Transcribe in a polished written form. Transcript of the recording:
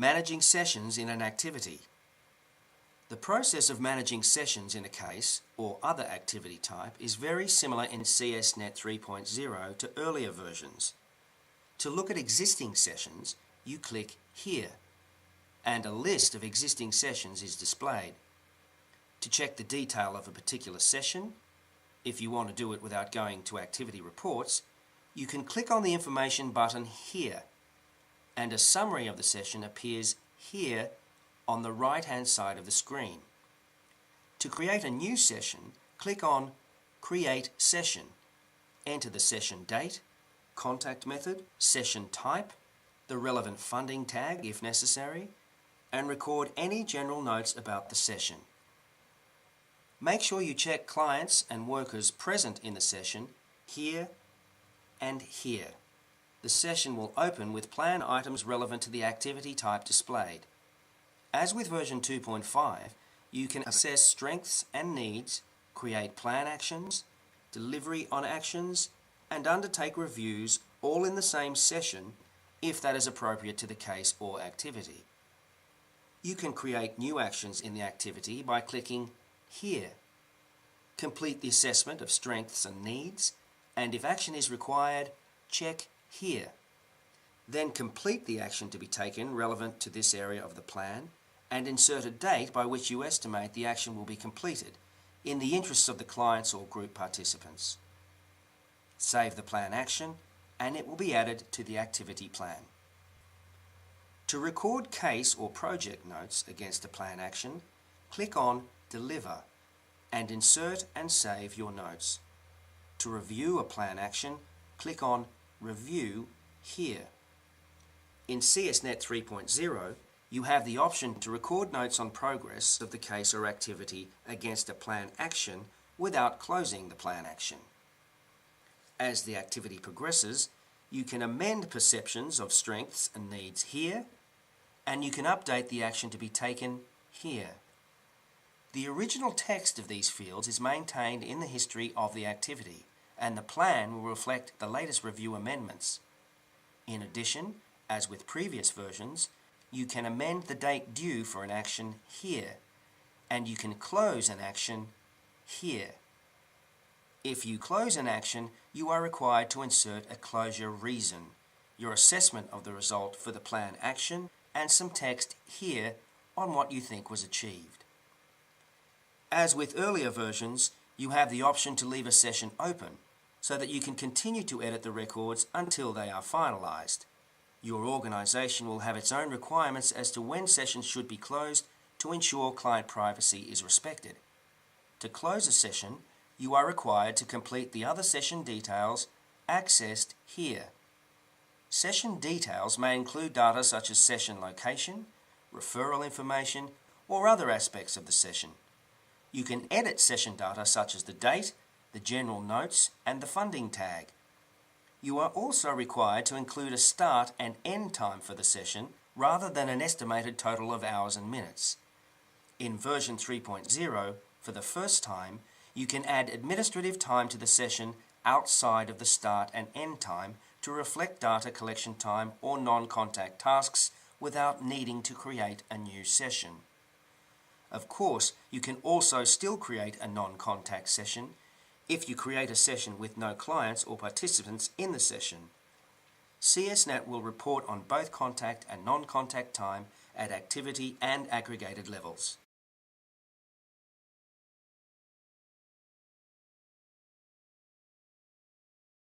Managing sessions in an activity. The process of managing sessions in a case or other activity type is very similar in CSNet 3.0 to earlier versions. To look at existing sessions, you click Here, and a list of existing sessions is displayed. To check the detail of a particular session, if you want to do it without going to Activity Reports, you can click on the Information button here, and a summary of the session appears here on the right-hand side of the screen. To create a new session, click on Create Session. Enter the session date, contact method, session type, the relevant funding tag if necessary, and record any general notes about the session. Make sure you check clients and workers present in the session here and here. The session will open with plan items relevant to the activity type displayed. As with version 2.5, you can assess strengths and needs, create plan actions, delivery on actions, and undertake reviews all in the same session if that is appropriate to the case or activity. You can create new actions in the activity by clicking here. Complete the assessment of strengths and needs, and if action is required, check here. Then complete the action to be taken relevant to this area of the plan and insert a date by which you estimate the action will be completed in the interests of the clients or group participants. Save the plan action and it will be added to the activity plan. To record case or project notes against a plan action, click on Deliver and insert and save your notes. To review a plan action, click on Review here. In CSNet 3.0, you have the option to record notes on progress of the case or activity against a plan action without closing the plan action. As the activity progresses, you can amend perceptions of strengths and needs here, and you can update the action to be taken here. The original text of these fields is maintained in the history of the activity, and the plan will reflect the latest review amendments. In addition, as with previous versions, you can amend the date due for an action here, and you can close an action here. If you close an action, you are required to insert a closure reason, your assessment of the result for the plan action, and some text here on what you think was achieved. As with earlier versions, you have the option to leave a session open so that you can continue to edit the records until they are finalized. Your organization will have its own requirements as to when sessions should be closed to ensure client privacy is respected. To close a session, you are required to complete the other session details accessed here. Session details may include data such as session location, referral information, or other aspects of the session. You can edit session data such as the date, the general notes, and the funding tag. You are also required to include a start and end time for the session rather than an estimated total of hours and minutes. In version 3.0, for the first time, you can add administrative time to the session outside of the start and end time to reflect data collection time or non-contact tasks without needing to create a new session. Of course, you can also still create a non-contact session if you create a session with no clients or participants in the session. CSNet will report on both contact and non-contact time at activity and aggregated levels.